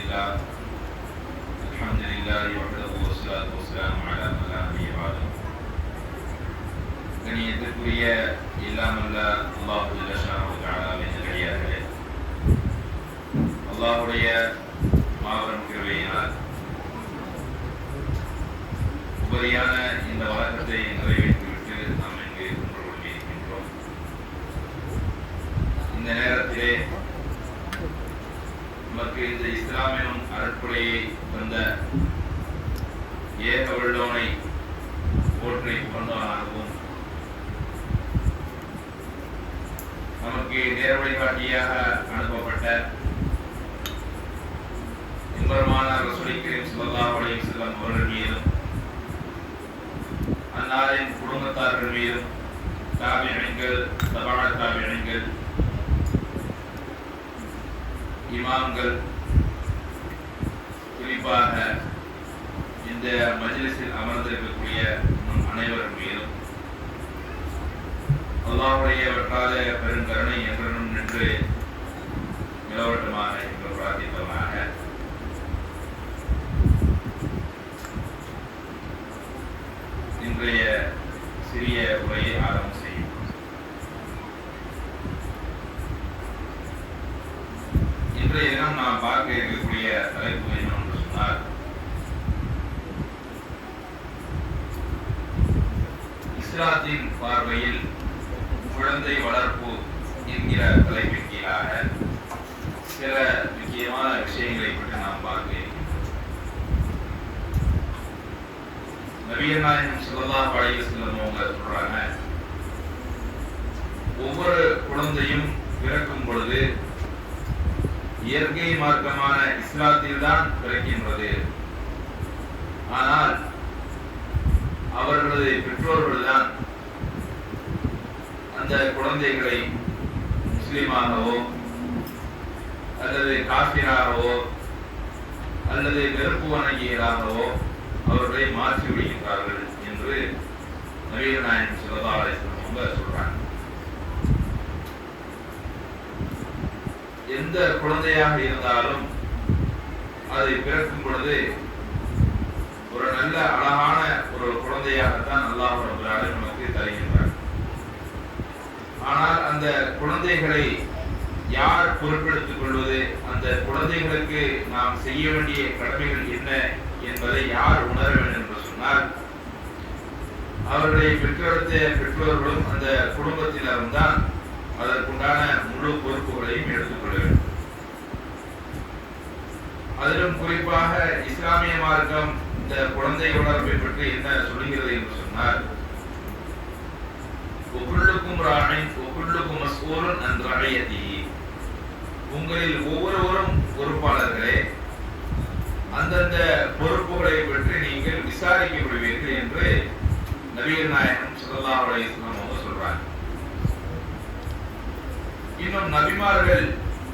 لله الحمد لله وحده والصلاة والسلام على من لا نبي بعده கணியத்திற்குரிய இல்லாமல்ல அல்லாஹ் ஜல்லஷானஹு வ தஆலாவின் நல்லடியார்களே, அல்லாஹ்வுடைய மாபெரும் கிருபையினால் உபரியான இந்த வழக்கத்தை நிறைவேற்றிவிட்டு நாம் இங்கு ஒன்று கொண்டிருக்கின்றோம். இந்த நேரத்திலே நமக்கு இந்த இஸ்லாமினும் அருட்கொடையை தந்த ஏக வல்லோனை போற்றி புகழ்ந்தவனாகவும் நமக்கு நேர வழிகாட்டியாக அனுப்பப்பட்ட இன்பரமான ரசூல் கரீம் ஸல்லல்லாஹு அலைஹி வஸல்லம் அவர்கள் மீதும் அன்னாரின் குடும்பத்தார்கள் மீதும் தாபிஈன்கள், தபா தாபிஈன்கள், இமாம்கள், குறிப்பாக இந்த மஜ்லிஸில் அமர்ந்திருக்கக்கூடிய அனைவரும் மீதும் அல்லாஹ்வுடைய வற்றாத பெருங்கருணை என்றும் நின்று நிலவட்டமாக என்று பிரார்த்தித்தவனாக இன்றைய சிறிய உரையை ஆரம்பம் செய்யும். இன்றைய தினம் நாம் பார்க்க இருக்கக்கூடிய தலைப்பு என்னவென்று சொன்னால், இஸ்லாத்தின் பார்வையில் குழந்தை வளர்ப்பு என்கிற தலைப்பின் கீழாக சில முக்கியமான விஷயங்களை பற்றி நாம் பார்க்க இருக்கின்றோம். நபிகள் நாயகம் ஸல்லல்லாஹு அலைஹி வஸல்லம் அவங்க சொல்றாங்க, ஒவ்வொரு குழந்தையும் பிறக்கும் பொழுது இயற்கை மார்க்கமான இஸ்லாத்தில் தான் பிறக்கின்றது. ஆனால் அவர்களது பெற்றோர்கள் தான் அந்த குழந்தைகளை முஸ்லிமாகவோ அல்லது காஃபிராகவோ அல்லது நெருப்பு வணங்கியராகவோ அவர்களை மாற்றி விடுகின்றார்கள் என்று நபிகள் நாயகம் ஸல்லல்லாஹு அலைஹி வஸல்லம் சொல்றாங்க. எந்த குழந்தையாக இருந்தாலும் அது பிறக்கும் பொழுது ஒரு நல்ல அழகான ஒரு குழந்தையாகத்தான் அல்லாஹ் ரப்பல் ஆலமீன் நமக்கு தருகின்றார். ஆனால் அந்த குழந்தைகளை யார் பொறுப்பெடுத்துக் கொள்வது, அந்த குழந்தைகளுக்கு நாம் செய்ய வேண்டிய கடமைகள் என்ன என்பதை யார் உணர வேண்டும் என்று சொன்னால், அவர்களை பெற்றெடுத்த பெற்றோர்களும் அந்த குடும்பத்தினரும் தான் அதற்குண்டான முழு பொறுப்புகளையும் எடுத்துக்கொள்ள வேண்டும். அதிலும் குறிப்பாக இஸ்லாமிய மார்க்கம் இந்த குழந்தை வளர்ப்பை பற்றி என்ன சொல்கிறது என்று சொன்னால், ஒக்குள்ளுக்கும் ராணின் ஒக்குள்ளுக்கும் மஸ்ஊலுன் அன் ரஅய்யதிஹி, உங்களில் ஒவ்வொருவரும் பொறுப்பாளர்களே, அந்தந்த பொறுப்புகளை பற்றி நீங்கள் விசாரிக்கப்படுவீர்கள் என்று நபிகள் நாயகம் ஸல்லல்லாஹு அலைஹி வஸல்லம் அவங்க சொல்றாங்க. இன்னும் நபிமார்கள்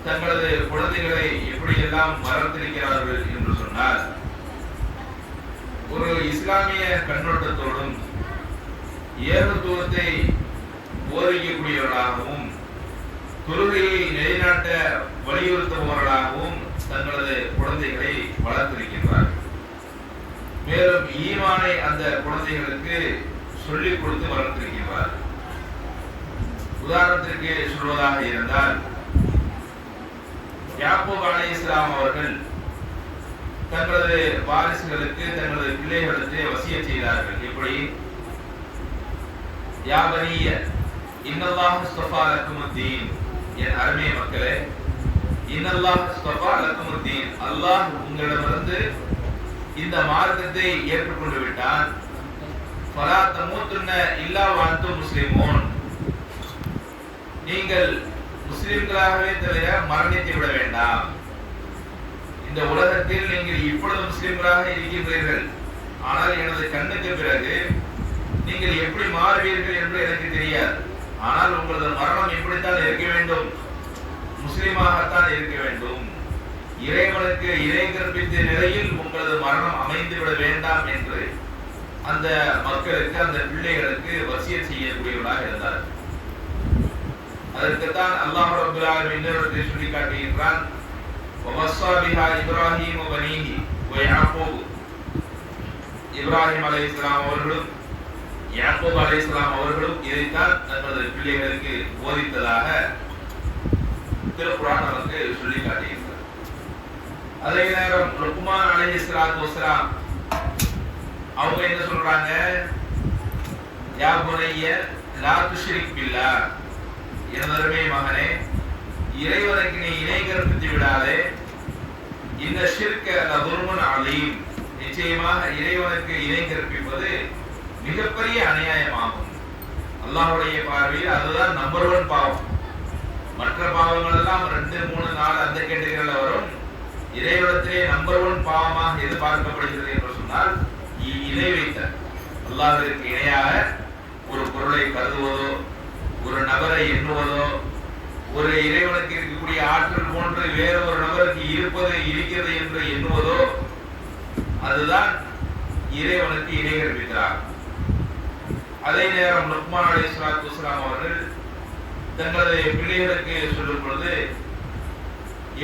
தங்களது குழந்தைகளை எப்படியெல்லாம் வளர்த்திருக்கிறார்கள் என்று சொன்னால், ஒரு இஸ்லாமிய கண்ணோட்டத்தோடும் ஏகத்துவத்தை போதிக்கக்கூடியவர்களாகவும் தொழுகையை நிலைநாட்ட வலியுறுத்துபவர்களாகவும் தங்களது குழந்தைகளை வளர்த்திருக்கின்றார்கள். மேலும் ஈமானை அந்த குழந்தைகளுக்கு சொல்லிக் கொடுத்து வளர்த்திருக்கின்றார்கள். உதாரணத்திற்கு சொல்வதாக இருந்தால், யாக்கூப் அலைஹிஸ்ஸலாம் அவர்கள் தங்களது வாரிசுகளுக்கு, தங்களது பிள்ளைகளுக்கு வசியத் செய்தார்கள். எப்படி? யா பனிய இன்னல்லாஹ் அஸ்தஃபா லக்குமுத்தீன், என் அருமை மக்களே, இன்னல்லாஹ் அஸ்தஃபா லக்குமுத்தீன், அல்லாஹ் உங்களிடமிருந்து இந்த மார்க்கத்தை ஏற்றுக்கொண்டு விட்டான். ஃபலா தமூத்துன்ன இல்லா வ அன்தும் முஸ்லிமூன், நீங்கள் முஸ்லிம்களாகவே தவிர மரணித்து விட வேண்டாம். இந்த உலகத்தில் நீங்கள் இப்பொழுது முஸ்லிம்களாக இருக்கின்றீர்கள், ஆனால் எனது கண்ணுக்கு பிறகு நீங்கள் எப்படி மாறுவீர்கள் என்று எனக்கு தெரியாது. ஆனால் உங்களது மரணம் எப்படித்தான் இருக்க வேண்டும், முஸ்லிமாகத்தான் இருக்க வேண்டும். இறைவனுக்கு இறை கற்பித்த நிலையில் உங்களது மரணம் அமைந்து விட வேண்டாம் என்று அந்த மக்களுக்கு, அந்த பிள்ளைகளுக்கு வசியத் செய்யக்கூடியவர்களாக இருந்தார்கள். அதற்குத்தான் அல்லாஹ் ரப்பல் ஆலமீன் இன்னொரு சொல்லி காட்டுகின்றான், ووصى بها إبراهيم وبنيه ويعقوب இப்ராஹிம் அலைஹிஸ்ஸலாம் அவர்களும் யாக்கூப் அலைஹிஸ்ஸலாம் அவர்களும் இதைத்தான் தங்களது பிள்ளைகளுக்கு போதித்ததாக திருக்குர்ஆன் நமக்கு சொல்லி காட்டுகிறது. அதே நேரம் லுக்மான் அலைஹிஸ்ஸலாத்து வஸ்ஸலாம் அவங்க என்ன சொல்றாங்க? யா புனைய லா துஷ்ரிக் பில்லாஹ், எனதருமை மகனே, இறைவனுக்கு நீ இணை கற்பித்து விடாதே. இந்த ஷிர்க லதுல்முன் அலீம், நிச்சயமாக இறைவனுக்கு இணை கற்பிப்பது மிகப்பெரிய அநியாயமாகும். அல்லாஹ்வுடைய பார்வையில் அதுதான் நம்பர் 1 பாவம். மற்ற பாவங்கள் எல்லாம் 2, 3, 4 அந்த கேட்டகரியில் வரும். இறைவனத்திலே நம்பர் 1 பாவமாக எது பார்க்கப்படுகிறது என்று சொன்னால் இணை வைத்தல். அல்லாஹ்விற்கு இணையாக ஒரு பொருளை கருதுவதோ, ஒரு நபரை எண்ணுவதோ, ஒரு இறைவனுக்கு இருக்கக்கூடிய ஆற்றல் போன்று வேற ஒரு நபருக்கு இருக்கிறது என்று எண்ணுவதோ, அதுதான் இறைவனுக்கு இணை கற்பித்தார். அதே நேரம் லுக்மான் அலைஹிஸ்ஸலாத்து வஸ்ஸலாம் அவர்கள் தங்களது பிள்ளைகளுக்கு சொல்லும் பொழுது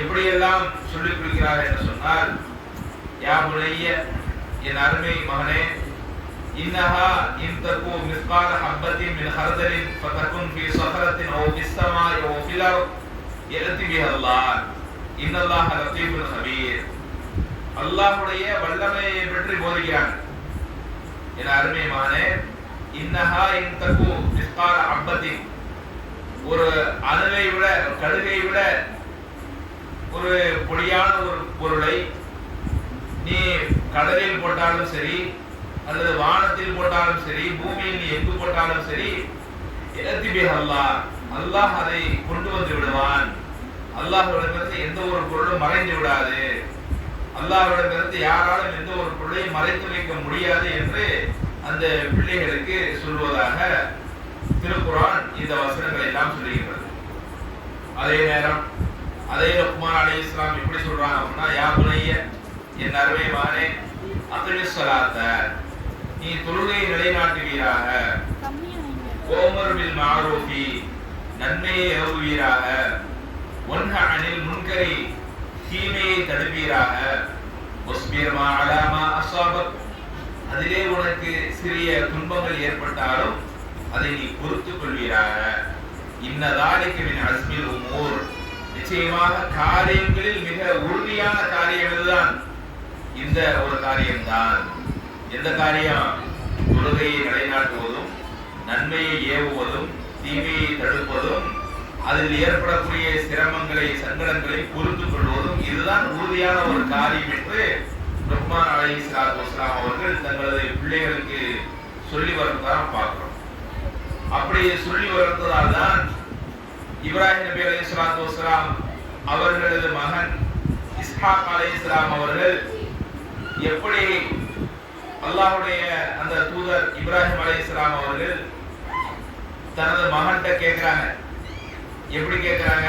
எப்படியெல்லாம் சொல்லிக் கொடுக்கிறார் என்று சொன்னால், யா புனைய, என் அருமை மகனே, இன்னஹா இன் தகு மிஸ்கால ஹப்பத்தின் மின் ஹர்தலின் ஃபதகுன் ஃபீ ஸஹரத்தின் அவ் ஃபிஸ் ஸமாஇ அவ் ஃபில் அர்த் யஅதி பிஹல்லாஹ் இன்னல்லாஹ லதீஃபுல் ஹபீர். அல்லாஹ்வுடைய வல்லமையை பற்றி போதிக்கிறான். என் அருமை மகனே, இன்னஹா இன் தகு மிஸ்கால ஹப்பத்தின், ஒரு அணுவை விட, கடுகை விட ஒரு பொடியான ஒரு பொருளை நீ கடலில் போட்டாலும் சரி, அல்லது வானத்தில் போட்டாலும் சரி, பூமியில் நீ எங்கு போட்டாலும் சரி, அல்லாஹ், அல்லாஹ் அதை கொண்டு வந்து விடுவான். அல்லாஹ்விடமிருந்து எந்த ஒரு பொருளும் மறைந்து விடாது. அல்லாஹ்விடமிருந்து யாராலும் எந்த ஒரு பொருளையும் மறைத்து வைக்க முடியாது என்று அந்த பிள்ளைகளுக்கு சொல்வதாக திருக்குர்ஆன் இந்த வசனங்களை எல்லாம் சொல்லுகிறது. அதே நேரம் அதே லுக்மான் அலைஹிஸ்ஸலாம் எப்படி சொல்றாங்க அப்படின்னா, யா புனைய, என் அருமை மகனே, அக்மிஸ் ஸலாத்த, நீ தொழுகையை நிலைநாட்டுவீராக, ஓமர் பில் மஅரூஃபி, நன்மையை ஏவுவீராக, வன்ஹ அனில் முன்கரி, தீமையை தடுப்பீராக, வஸ்பிர் மா அலா மா அஸாபக், அதிலே உனக்கு சிறிய துன்பங்கள் ஏற்பட்டாலும் அதை நீ பொறுத்துக் கொள்வீராக. இன்ன தாலிக மின் அஸ்மில் உமூர், நிச்சயமாக காரியங்களில் மிக உறுதியான காரியம் இதுதான், இந்த ஒரு காரியம்தான். எந்த காரியம்? தொழுகையை நிலைநாட்டுவதும், நன்மையை ஏவுவதும், தீமையை தடுப்பதும், அதில் ஏற்படக்கூடிய சிரமங்களை, சங்கடங்களை பொறுத்துக் கொள்வதும், இதுதான் உறுதியான ஒரு காரியம் என்று லுக்மான் அலைஹிஸ்ஸலாத்து வஸ்ஸலாம் அவர்கள் தங்களது பிள்ளைகளுக்கு சொல்லி வருவதாக பார்க்கிறோம். அப்படி சொல்லி வருவதால் தான் இப்ராஹிம் நபி அலைஹிஸ்ஸலாத்து வஸ்ஸலாம் அவர்களது மகன் இஸ்ஹாக் அலைஹிஸ்ஸலாம் அவர்கள் எப்படி அல்லாஹ்வுடைய அந்த தூதர் இப்ராஹிம் அலைஹிஸ்ஸலாம் அவர்கள் தனது மகன்கிட்ட கேட்கிறாங்க. எப்படி கேட்கிறாங்க?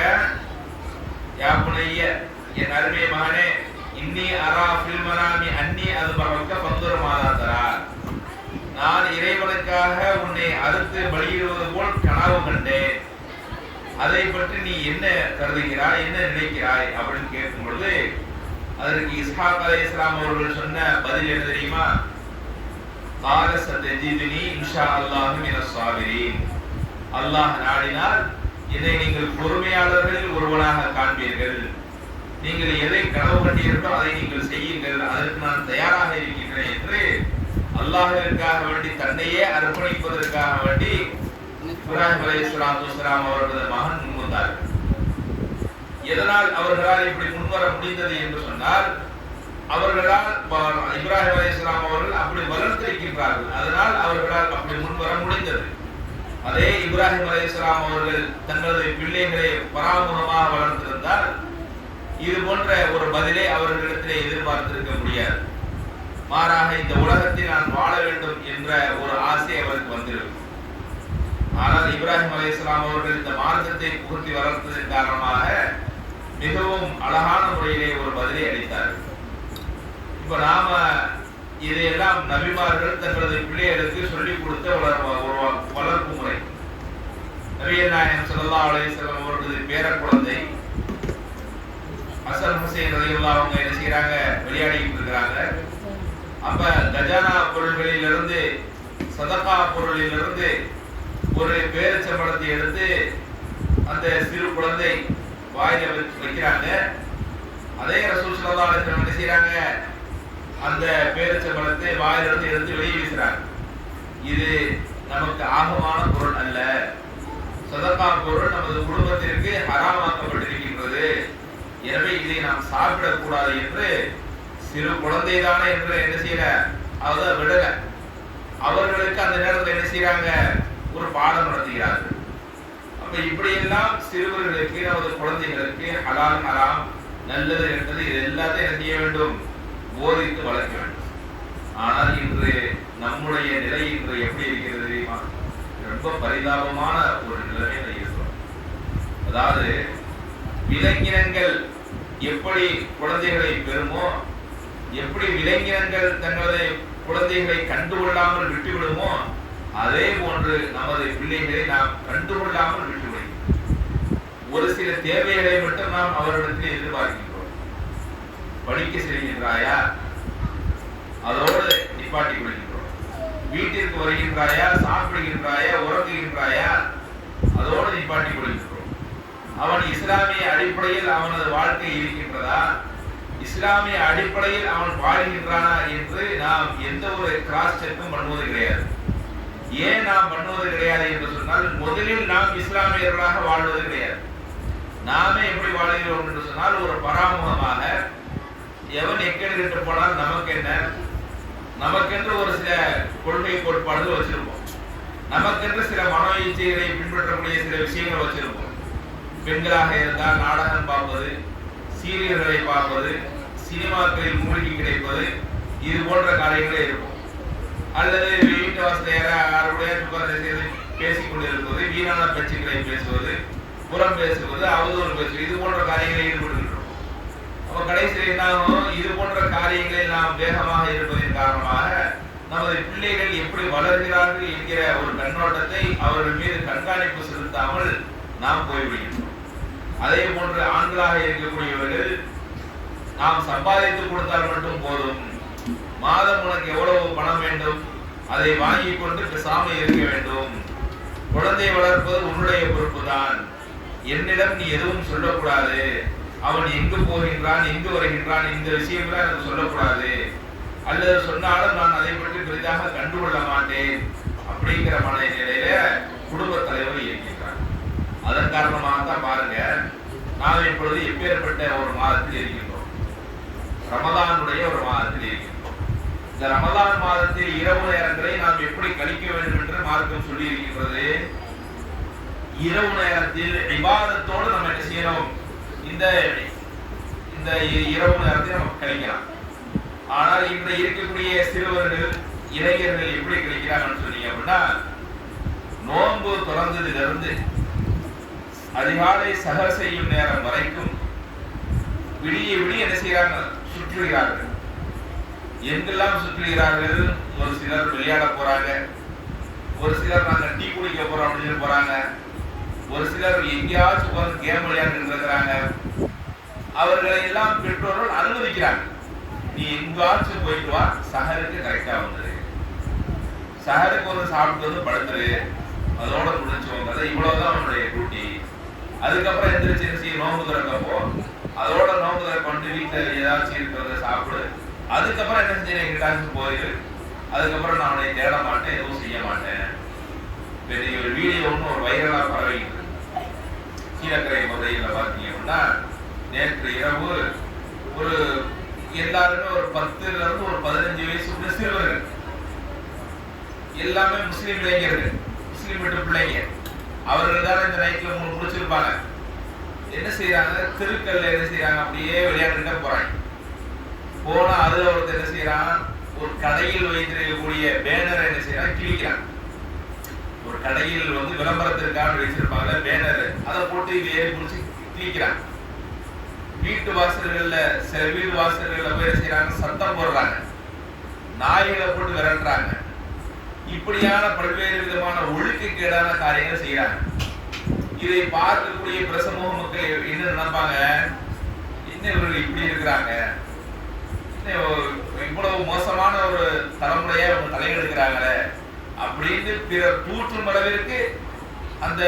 யா புனைய, என் அருமை மகனே, இன்னி அரா ஃபில் மனாமி அன்னி அஸ்பஹுக ஃபன்துர் மாதா தரா, நான் இறைவனுக்காக உன்னை அறுத்து பலியிடுவது போல் கனவு கண்டேன், அதை பற்றி நீ என்ன கருதுகிறாய், என்ன நினைக்கிறாய் அப்படின்னு கேட்கும் பொழுது அதற்கு இஸ்ஹாக் அலைஹிஸ்ஸலாம் அவர்கள் சொன்ன பதில் என்ன தெரியுமா? கால சதஜிதுனி இன்ஷா அல்லாஹு மினஸ் ஸாபிரீன், அல்லாஹ் நாடினால் இதை நீங்கள் பொறுமையாளர்களில் ஒருவனாக காண்பீர்கள். நீங்கள் எதை கனவு கண்டீர்களோ அதை நீங்கள் செய்யுங்கள், அதற்கு நான் தயாராக இருக்கின்றேன் என்று அல்லாஹ்விற்காக வேண்டி தன்னையே அர்ப்பணிப்பதற்காக வேண்டி இப்ராஹிம் அலைஹிஸ்ஸலாத்து வஸ்ஸலாம் அவர்களது மகன் முன்வந்தார். எதனால் அவர்களால் இப்படி முன்வர முடிந்தது என்று சொன்னால், அவர்களால் இப்ராஹிம் அலைஹிஸ்ஸலாம் அவர்கள் அப்படி வளர்த்திருக்கின்றார்கள், அதனால் அவர்களால் அப்படி முன்வர முடிந்தது. அதே இப்ராஹிம் அலைஹிஸ்ஸலாம் அவர்கள் தங்களது பிள்ளைகளை பராமுகமாக வளர்த்திருந்தால் இது போன்ற ஒரு பதிலை அவர்களிடத்திலே எதிர்பார்த்திருக்க முடியாது. மாறாக இந்த உலகத்தில் நான் வாழ வேண்டும் என்ற ஒரு ஆசை அவருக்கு வந்திருக்கும். ஆனால் இப்ராஹிம் அலைஹிஸ்ஸலாம் அவர்கள் இந்த மார்க்கத்தை புகுத்தி வளர்த்ததன் காரணமாக மிகவும் அழகான முறையிலே ஒரு பதிலை அளித்தார்கள். இப்ப நாம இதையெல்லாம் நபிமார்கள் தங்களது பிள்ளைகளுக்கு சொல்லிக் கொடுத்த வளர்ப்பு முறை. நபிகள் நாயகம் ஸல்லல்லாஹு அலைஹி வஸல்லம் அவர்களது பேர குழந்தை ஹசன் ஹுசைன் ரலியல்லாஹு அவங்க என்ன செய்யறாங்க, விளையாடிட்டு இருக்காங்க. அப்ப கஜானா பொருள்களிலிருந்து, சதகா பொருளிலிருந்து ஒரு பேரிச்சம்பழத்தை எடுத்து அந்த சிறு குழந்தை வாயில வைக்கிறாங்க. அதே ரசூல் ஸல்லல்லாஹு அலைஹி வஸல்லம் என்ன செய்யறாங்க, அந்த பேரிச்சம்பழத்தை வாயிலிருந்து எடுத்து வெளியே வீசுறாங்க. இது நமக்கு ஆகமான பொருள் அல்ல. சதகா பொருள் நமது குடும்பத்திற்கு ஹராமாக்கப்பட்டிருக்கின்றது. எனவே இதை நாம் சாப்பிடக்கூடாது என்று சிறு குழந்தை தானே என்று என்ன செய்யல, அதை விடல. அவர்களுக்கு அந்த நேரத்தில் என்ன செய்யறாங்க, ஒரு பாடம் நடத்துகிறார்கள். அப்ப இப்படியெல்லாம் சிறுவர்களுக்கு, நமது குழந்தைகளுக்கு ஹலால் ஹராம், நல்லது என்பது இது எல்லாத்தையும் என்ன செய்ய வேண்டும், போதித்து வளர்க்க வேண்டும். ஆனால் இன்று நம்முடைய நிலை இன்று எப்படி இருக்கிறது தெரியுமா? ரொம்ப பரிதாபமான ஒரு நிலைமையில இருக்கிறோம். அதாவது விலங்கினங்கள் எப்படி குழந்தைகளை பெறுமோ, எப்படி விலங்கினங்கள் தங்களது குழந்தைகளை கண்டுகொள்ளாமல் விட்டுவிடுமோ, அதே போன்று நமது பிள்ளைகளை நாம் கண்டுகொள்ளாமல் விட்டுவிடும். ஒரு சில தேவைகளை மட்டும் நாம் அவரிடத்தில் எதிர்பார்க்கின்றோம். படிக்க செல்கின்றாயா, அதோடு நிப்பாட்டி விடுகின்றோம். வீட்டிற்கு வருகின்றாயா, சாப்பிடுகின்றாயா, உறங்குகின்றாயா, அதோடு நிப்பாட்டி விடுகின்றோம். அவன் இஸ்லாமிய அடிப்படையில் அவனது வாழ்க்கை இருக்கின்றதா, இஸ்லாமிய அடிப்படையில் அவன் வாழ்கின்றானா என்று நாம் எந்த ஒரு கிராஸ் செக்கும் பண்ணுவது கிடையாது. ஏன் நாம் பண்ணுவது கிடையாது என்று சொன்னால், முதலில் நாம் இஸ்லாமியர்களாக வாழ்வது கிடையாது. நாமே எப்படி வாழ்கிறோம் என்று சொன்னால், ஒரு பராமுகமாக எவன் எக்கெடுகிட்டு போனால் நமக்கு என்ன, நமக்கென்று ஒரு சில கொள்கை கோட்பாடுகள் வச்சிருப்போம், நமக்கென்று சில மனோ இச்சைகளை பின்பற்றக்கூடிய சில விஷயங்கள் வச்சிருப்போம். பெண்களாக இருந்தால் நாடகம் பார்ப்பது, சீரியல்களை பார்ப்பது, சினிமாக்களில் மூழ்கி கிடைப்பது, இது போன்ற காரியங்களே இருக்கும். அல்லது வீட்டு வாசலையார யாருடைய பேசிக் கொண்டிருப்பது, வீணான பேச்சுக்களை பேசுவது, புறம் பேசுவது, அவதூறு பேசுவது, இது போன்ற காரியங்களில் ஈடுபடுகின்றோம். அப்ப கடைசியில் என்னாகும், இது போன்ற காரியங்களில் நாம் வேகமாக இருப்பதன் காரணமாக நமது பிள்ளைகள் எப்படி வளர்கிறார்கள் என்கிற ஒரு கண்ணோட்டத்தை அவர்கள் மீது கண்காணிப்பு செலுத்தாமல் நாம் போய்விடுகின்றோம். அதே போன்று ஆண்களாக இருக்கக்கூடியவர்கள், நாம் சம்பாதித்து கொடுத்தால் மட்டும் போதும், மாதம் உனக்கு எவ்வளவு பணம் வேண்டும் அதை வாங்கி கொண்டு பேசாமல் இருக்க வேண்டும், குழந்தை வளர்ப்பது உன்னுடைய பொறுப்பு தான், என்னிடம் நீ எதுவும் சொல்லக்கூடாது, அவன் எங்கு போகின்றான் எங்கு வருகின்றான் இந்த விஷயங்களை எனக்கு சொல்லக்கூடாது, அல்லது சொன்னாலும் நான் அதை பற்றி பெரிதாக கண்டுகொள்ள மாட்டேன் அப்படிங்கிற மனநிலையில குடும்ப தலைவர் இயக்கின்றார். அதன் காரணமாக தான் பாருங்க, நாம் இப்பொழுது எப்பேற்பட்ட ஒரு மாதத்தில் இருக்கின்றோம், ரமதானுடைய ஒரு மாதத்தில் இருக்கின்றோம். இந்த ரமதான் மாதத்தில் இரவு நேரங்களை நாம் எப்படி கழிக்க வேண்டும் என்று மார்க்கம் சொல்லி இருக்கின்றது. இரவு நேரத்தில் இபாதத்தோடு நம்ம என்ன செய்யணும், இந்த இரவு நேரத்தை நம்ம கழிக்கலாம். ஆனால் இன்று இருக்கக்கூடிய சிறுவர்கள், இளைஞர்கள் எப்படி கழிக்கிறாங்கன்னு சொன்னீங்க அப்படின்னா, நோன்பு தொடர்ந்ததிலிருந்து அதிகாலை சகர் செய்யும் நேரம் வரைக்கும் விடிய விடிய என்ன செய்யறாங்க, சுற்றுகிறார்கள். எங்கெல்லாம் சுற்றுகிறார்கள், ஒரு சிலர் விளையாட போறாங்க, ஒரு சிலர் நாங்க டீ குடிக்க போறோம் அப்படின்னு போறாங்க, ஒரு சிலர் எங்கேயாச்சும் உட்கார்ந்து கேம் விளையாண்டு இருக்கிறாங்க. அவர்களை எல்லாம் பெற்றோர்கள் அனுமதிக்கிறாங்க, நீ எங்காச்சும் போயிட்டு வா, சஹருக்கு கரெக்டா வந்துரு, சஹருக்கு வந்து சாப்பிட்டு வந்து படுத்துரு, அதோட முடிச்சோம், இவ்வளவுதான் அவனுடைய டியூட்டி. அதுக்கப்புறம் எந்திரிச்சு என்ன செய்ய, நோம்பு திறக்கப்போ அதோட நோம்பு திறக்க வந்து வீட்டில் ஏதாச்சும் இருக்கிறத சாப்பிடு, அதுக்கப்புறம் என்ன செஞ்சேன் எங்கிட்டாச்சும் போயிரு, அதுக்கப்புறம் நான் அவனை தேட மாட்டேன், எதுவும் செய்ய மாட்டேன். பெரிய ஒரு வீடியோ ஒன்று ஒரு வைரலா பரவிட்டு கீழக்கரை முறையில் பார்த்தீங்க அப்படின்னா, நேற்று இரவு ஒரு எல்லாருமே ஒரு 10 இருந்து ஒரு 15 வயசுக்குள்ள சிறுவர்கள், எல்லாமே முஸ்லீம் இளைஞர்கள், முஸ்லீம் வீட்டு பிள்ளைங்க, அவர்கள் தான் இந்த நைட்ல முடிச்சிருப்பாங்க. என்ன செய்யறாங்க, தெருக்கல்ல என்ன செய்யறாங்க, அப்படியே விளையாண்டுட்டே போறாங்க. போனா அதுல ஒருத்தர் என்ன செய்யறான், ஒரு கடையில் வைத்திருக்கக்கூடிய பேனரை என்ன செய்யறான், கிழிக்கிறான். ஒரு கடையில் வந்து விளம்பரத்திற்காக வச்சிருப்பாங்க பேனர், அதை போட்டு இது ஏறி முடிச்சு கிழிக்கிறான். வீட்டு வாசல்கள்ல, சில வீடு வாசல்கள்ல போய் என்ன செய்யறாங்க, சத்தம் போடுறாங்க, நாய்களை போட்டு விரட்டுறாங்க. இப்படியான பல்வேறு விதமான ஒழுக்கக்கேடான காரியங்கள் செய்யறாங்க. இதை பார்க்கக்கூடிய பிரசமூக மக்கள் என்ன நினைப்பாங்க, இன்னும் இவர்கள் இப்படி இருக்கிறாங்க, இவ்வளவு மோசமான ஒரு தலைமுறையை அவங்க தலையெடுக்கிறாங்களே அப்படின்னு பிறர் தூற்றும் அளவிற்கு அந்த